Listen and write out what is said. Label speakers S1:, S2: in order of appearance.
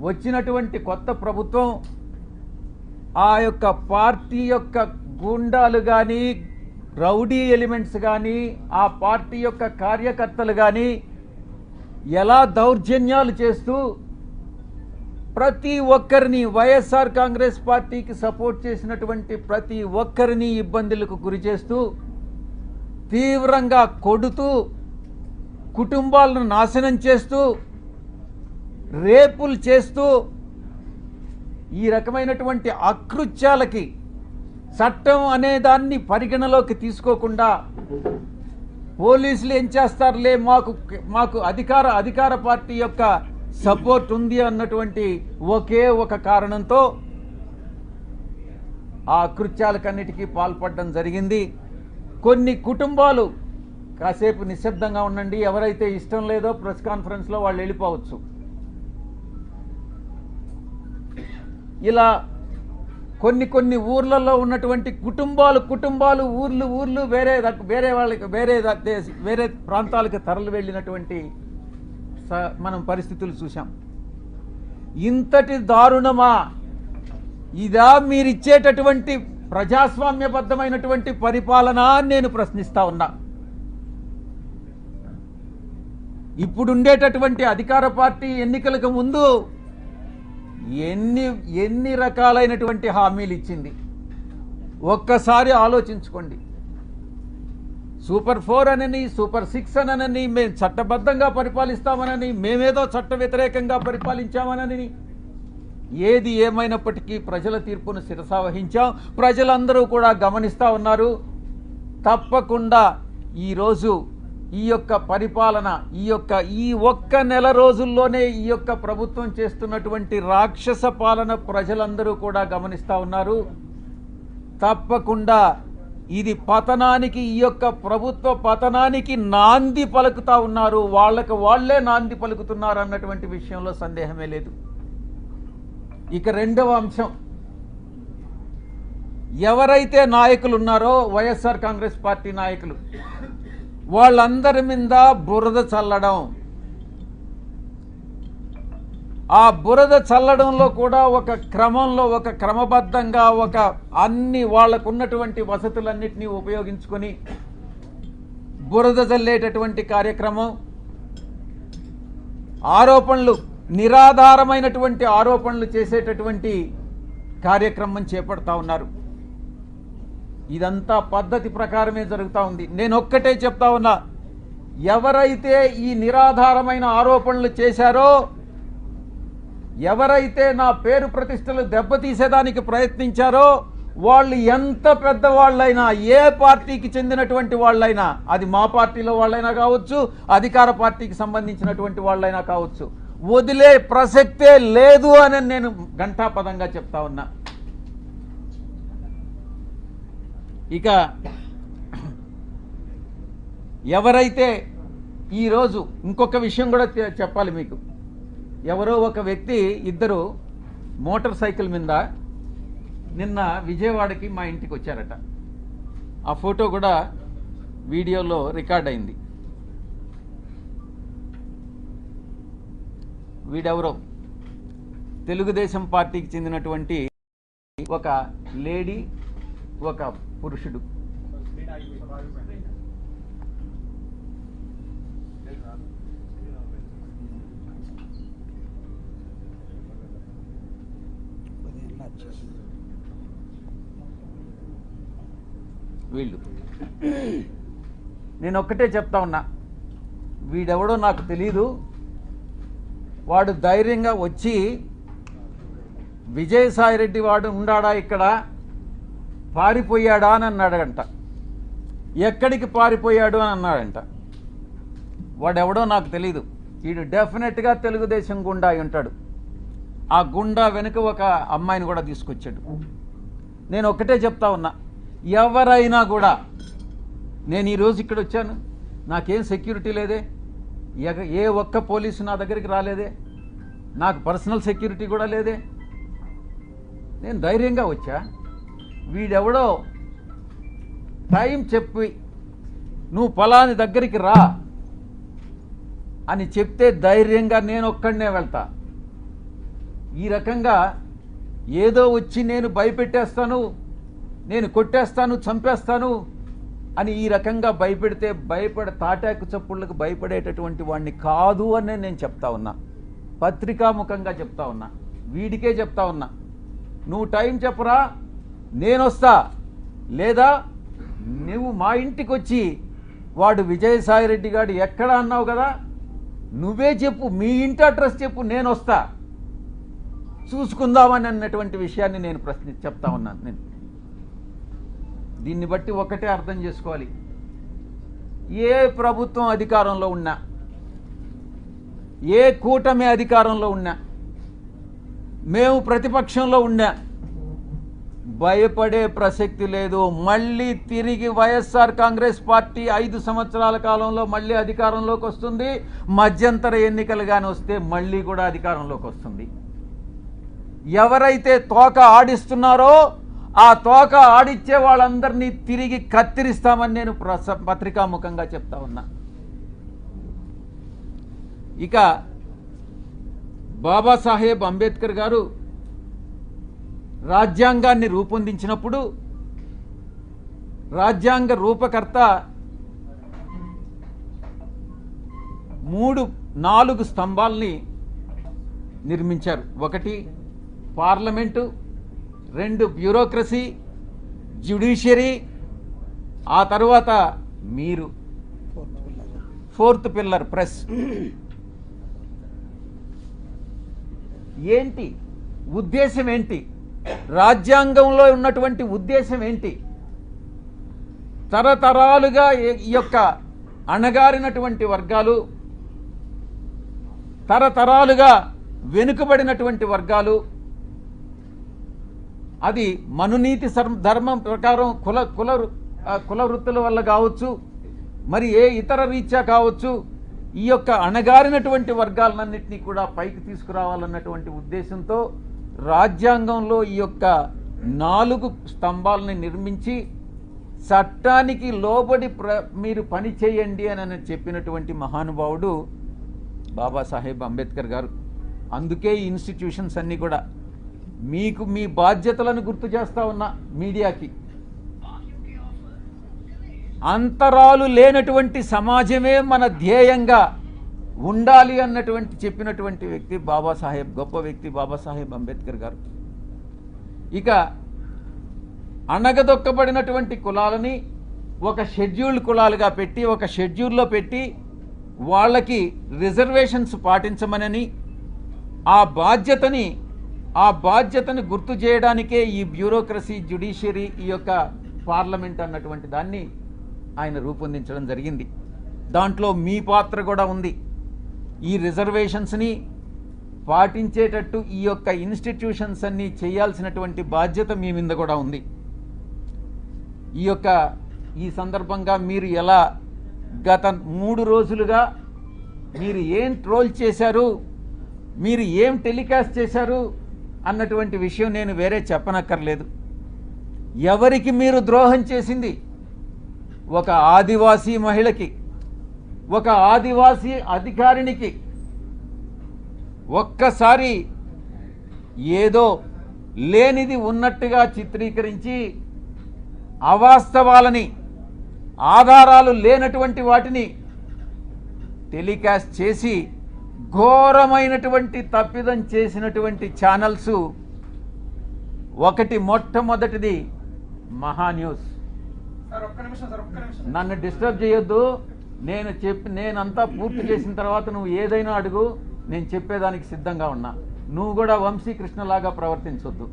S1: వచ్చినటువంటి కొత్త ప్రభుత్వం ఆ యొక్క పార్టీ యొక్క గూండాలు కానీ, రౌడీ ఎలిమెంట్స్ కానీ, ఆ పార్టీ యొక్క కార్యకర్తలు కానీ ఎలా దౌర్జన్యాలు చేస్తూ ప్రతి ఒక్కరిని, వైఎస్ఆర్ కాంగ్రెస్ పార్టీకి సపోర్ట్ చేసినటువంటి ప్రతి ఒక్కరిని ఇబ్బందులకు గురి చేస్తూ, తీవ్రంగా కొడుతూ, కుటుంబాలను నాశనం చేస్తూ, రేపులు చేస్తూ, ఈ రకమైనటువంటి అకృత్యాలకి చట్టం అనే దాన్ని పరిగణలోకి తీసుకోకుండా పోలీసులు ఏం చేస్తారులే, మాకు అధికార పార్టీ యొక్క సపోర్ట్ ఉంది అన్నటువంటి ఒకే ఒక కారణంతో ఆ అకృత్యాలకన్నిటికీ పాల్పడడం జరిగింది. కొన్ని కుటుంబాలు కాసేపు నిశ్శబ్దంగా ఉండండి, ఎవరైతే ఇష్టం లేదో ప్రెస్ కాన్ఫరెన్స్లో వాళ్ళు వెళ్ళిపోవచ్చు. ఇలా కొన్ని ఊర్లలో ఉన్నటువంటి కుటుంబాలు ఊర్లు వేరే ప్రాంతాలకు తరలి వెళ్ళినటువంటి మనం పరిస్థితులు చూసాం. ఇంతటి దారుణమా ఇదా మీరిచ్చేటటువంటి ప్రజాస్వామ్యబద్ధమైనటువంటి పరిపాలన అని నేను ప్రశ్నిస్తా ఉన్నా. ఇప్పుడుండేటటువంటి అధికార పార్టీ ఎన్నికలకు ముందు ఎన్ని రకాలైనటువంటి హామీలు ఇచ్చింది ఒక్కసారి ఆలోచించుకోండి. సూపర్ 4 అనని, సూపర్ 6 అనని, మేము చట్టబద్ధంగా పరిపాలిస్తామనని, మేమేదో చట్ట వ్యతిరేకంగా పరిపాలించామనని, ఏది ఏమైనప్పటికీ ప్రజల తీర్పును శిరసావహించాం. ప్రజలందరూ కూడా గమనిస్తూ ఉన్నారు. తప్పకుండా ఈరోజు ఈ యొక్క పరిపాలన, ఈ ఒక్క నెల రోజుల్లోనే ఈ యొక్క ప్రభుత్వం చేస్తున్నటువంటి రాక్షస పాలన ప్రజలందరూ కూడా గమనిస్తూ ఉన్నారు. తప్పకుండా ఇది పతనానికి, ఈ యొక్క ప్రభుత్వ పతనానికి నాంది పలుకుతా ఉన్నారు. వాళ్ళే నాంది పలుకుతున్నారు అన్నటువంటి విషయంలో సందేహమే లేదు. ఇక రెండవ అంశం, ఎవరైతే నాయకులు ఉన్నారో వైఎస్ఆర్ కాంగ్రెస్ పార్టీ నాయకులు, వాళ్ళందరి మీద బురద చల్లడం. ఆ బురద చల్లడంలో కూడా ఒక క్రమంలో, ఒక క్రమబద్ధంగా, అన్ని వాళ్లకు ఉన్నటువంటి వసతులన్నింటినీ ఉపయోగించుకొని బురద చల్లేటటువంటి కార్యక్రమం, ఆరోపణలు, నిరాధారమైనటువంటి ఆరోపణలు చేసేటటువంటి కార్యక్రమం చేపడతా ఉన్నారు. ఇదంతా పద్ధతి ప్రకారమే జరుగుతూ ఉంది. నేను ఒక్కటే చెప్తా ఉన్నా, ఎవరైతే ఈ నిరాధారమైన ఆరోపణలు చేశారో, ఎవరైతే నా పేరు ప్రతిష్టలు దెబ్బతీసేదానికి ప్రయత్నించారో, వాళ్ళు ఎంత పెద్దవాళ్ళైనా, ఏ పార్టీకి చెందినటువంటి వాళ్ళైనా, అది మా పార్టీలో వాళ్ళైనా కావచ్చు, అధికార పార్టీకి సంబంధించినటువంటి వాళ్ళైనా కావచ్చు, వదిలే ప్రసక్తే లేదు అని నేను ఘంటాపదంగా చెప్తా ఉన్నా. ఇక ఎవరైతే ఈరోజు ఇంకొక విషయం కూడా చెప్పాలి మీకు. ఎవరో ఒక వ్యక్తి, ఇద్దరు మోటార్ సైకిల్ మీద నిన్న విజయవాడకి మా ఇంటికి వచ్చారట. ఆ ఫోటో కూడా వీడియోలో రికార్డ్ అయింది. వీడెవరో తెలుగుదేశం పార్టీకి చెందినటువంటి ఒక లేడీ, ఒక పురుషుడు. వీళ్ళు, నేను ఒక్కటే చెప్తా ఉన్నా, వీడెవడో నాకు తెలీదు. వాడు ధైర్యంగా వచ్చి విజయసాయిరెడ్డి వాడు ఉండాడా ఇక్కడ, పారిపోయాడా అని అన్నాడంట. ఎక్కడికి పారిపోయాడు అని అన్నాడంట. వాడెవడో నాకు తెలీదు. వీడు డెఫినెట్గా తెలుగుదేశం గుండా అయి ఉంటాడు. ఆ గుండా వెనుక ఒక అమ్మాయిని కూడా తీసుకొచ్చాడు. నేను ఒక్కటే చెప్తా ఉన్నా, ఎవరైనా కూడా, నేను ఈరోజు ఇక్కడ వచ్చాను, నాకేం సెక్యూరిటీ లేదే, ఏ ఒక్క పోలీసు నా దగ్గరికి రాలేదే, నాకు పర్సనల్ సెక్యూరిటీ కూడా లేదే, నేను ధైర్యంగా వచ్చా. వీడెవడో టైం చెప్పి నువ్వు ఫలాని దగ్గరికి రా అని చెప్తే ధైర్యంగా నేను ఒక్కడనే వెళ్తా. ఈ రకంగా ఏదో వచ్చి నేను భయపెట్టేస్తాను, నేను కొట్టేస్తాను, చంపేస్తాను అని ఈ రకంగా భయపెడితే తాటాకు చప్పుళ్ళకు భయపడేటటువంటి వాడిని కాదు అని నేను చెప్తా ఉన్నా. పత్రికాముఖంగా చెప్తా ఉన్నా, వీడికే చెప్తా ఉన్నా. నువ్వు టైం చెప్పరా, నేను వస్తా, లేదా నువ్వు మా ఇంటికి వచ్చి వాడు విజయసాయిరెడ్డి గారు ఎక్కడ అన్నావు కదా, నువ్వే చెప్పు, మీ ఇంటి అడ్రస్ చెప్పు, నేను వస్తా, చూసుకుందామని అన్నటువంటి విషయాన్ని నేను చెప్తా ఉన్నాను. నేను దీన్ని బట్టి ఒకటే అర్థం చేసుకోవాలి, ఏ ప్రభుత్వం అధికారంలో ఉన్నా, ఏ కూటమి అధికారంలో ఉన్నా, మేము ప్రతిపక్షంలో ఉన్నా భయపడే ప్రసక్తి లేదు. మళ్ళీ తిరిగి వైఎస్ఆర్ కాంగ్రెస్ పార్టీ 5 సంవత్సరాల కాలంలో మళ్ళీ అధికారంలోకి వస్తుంది. మధ్యంతర ఎన్నికలు కానీ వస్తే మళ్ళీ కూడా అధికారంలోకి వస్తుంది. ఎవరైతే తోక ఆడిస్తున్నారో ఆ తోక ఆడిచ్చే వాళ్ళందరినీ తిరిగి కత్తిరిస్తామని నేను పత్రికాముఖంగా చెప్తా ఉన్నా. ఇక బాబాసాహెబ్ అంబేద్కర్ గారు రాజ్యాంగాన్ని రూపొందించినప్పుడు రాజ్యాంగ రూపకర్త 4 స్తంభాల్ని నిర్మించారు. 1 పార్లమెంటు, 2 బ్యూరోక్రసీ, జ్యుడిషియరీ, ఆ తర్వాత మీరు 4th పిల్లర్ ప్రెస్. ఏంటి ఉద్దేశం, ఏంటి రాజ్యాంగంలో ఉన్నటువంటి ఉద్దేశం ఏంటి? తరతరాలుగా ఈ యొక్క అణగారినటువంటి వర్గాలు, తరతరాలుగా వెనుకబడినటువంటి వర్గాలు, అది మనునీతి ధర్మం ప్రకారం కుల వృత్తుల వల్ల కావచ్చు, మరి ఏ ఇతర రీత్యా కావచ్చు, ఈ యొక్క అణగారినటువంటి వర్గాలన్నింటినీ కూడా పైకి తీసుకురావాలన్నటువంటి ఉద్దేశంతో రాజ్యాంగంలో ఈ యొక్క 4 స్తంభాలని నిర్మించి చట్టానికి లోబడి మీరు పని చేయండి అని చెప్పినటువంటి మహానుభావుడు బాబాసాహెబ్ అంబేద్కర్ గారు. అందుకే ఈ ఇన్స్టిట్యూషన్స్ అన్నీ కూడా మీకు మీ బాధ్యతలను గుర్తు చేస్తా ఉన్నా. మీడియాకి అంతరాలు లేనటువంటి సమాజమే మన ధ్యేయంగా ఉండాలి అన్నటువంటి చెప్పినటువంటి వ్యక్తి బాబాసాహెబ్, గొప్ప వ్యక్తి బాబాసాహెబ్ అంబేద్కర్ గారు. ఇక అణగదొక్కబడినటువంటి కులాలని ఒక షెడ్యూల్డ్ కులాలుగా పెట్టి, ఒక షెడ్యూల్లో పెట్టి వాళ్ళకి రిజర్వేషన్స్ పాటించమనని, ఆ బాధ్యతని గుర్తు చేయడానికే ఈ బ్యూరోక్రసీ, జ్యుడిషియరీ, ఈ యొక్క పార్లమెంట్ అన్నటువంటి దాన్ని ఆయన రూపొందించడం జరిగింది. దాంట్లో మీ పాత్ర కూడా ఉంది. ఈ రిజర్వేషన్స్ని పాటించేటట్టు ఈ యొక్క ఇన్స్టిట్యూషన్స్ అన్నీ చేయాల్సినటువంటి బాధ్యత మీ మీద కూడా ఉంది. ఈ సందర్భంగా మీరు ఎలా గత 3 రోజులుగా మీరు ఏం ట్రోల్ చేశారు, మీరు ఏం టెలికాస్ట్ చేశారు అన్నటువంటి విషయం నేను వేరే చెప్పనక్కర్లేదు. ఎవరికి మీరు ద్రోహం చేసింది? ఒక ఆదివాసీ మహిళకి, ఒక ఆదివాసీ అధికారినికి ఒక్కసారి ఏదో లేనిది ఉన్నట్టుగా చిత్రీకరించి అవాస్తవాలని, ఆధారాలు లేనటువంటి వాటిని టెలికాస్ట్ చేసి ఘోరమైనటువంటి తప్పిదం చేసినటువంటి ఛానల్స్ మొట్టమొదటిది మహాన్యూస్. నన్ను డిస్టర్బ్ చేయొద్దు. నేనంతా పూర్తి చేసిన తర్వాత నువ్వు ఏదైనా అడుగు, నేను చెప్పేదానికి సిద్ధంగా ఉన్నా. నువ్వు కూడా వంశీకృష్ణలాగా ప్రవర్తించొద్దు.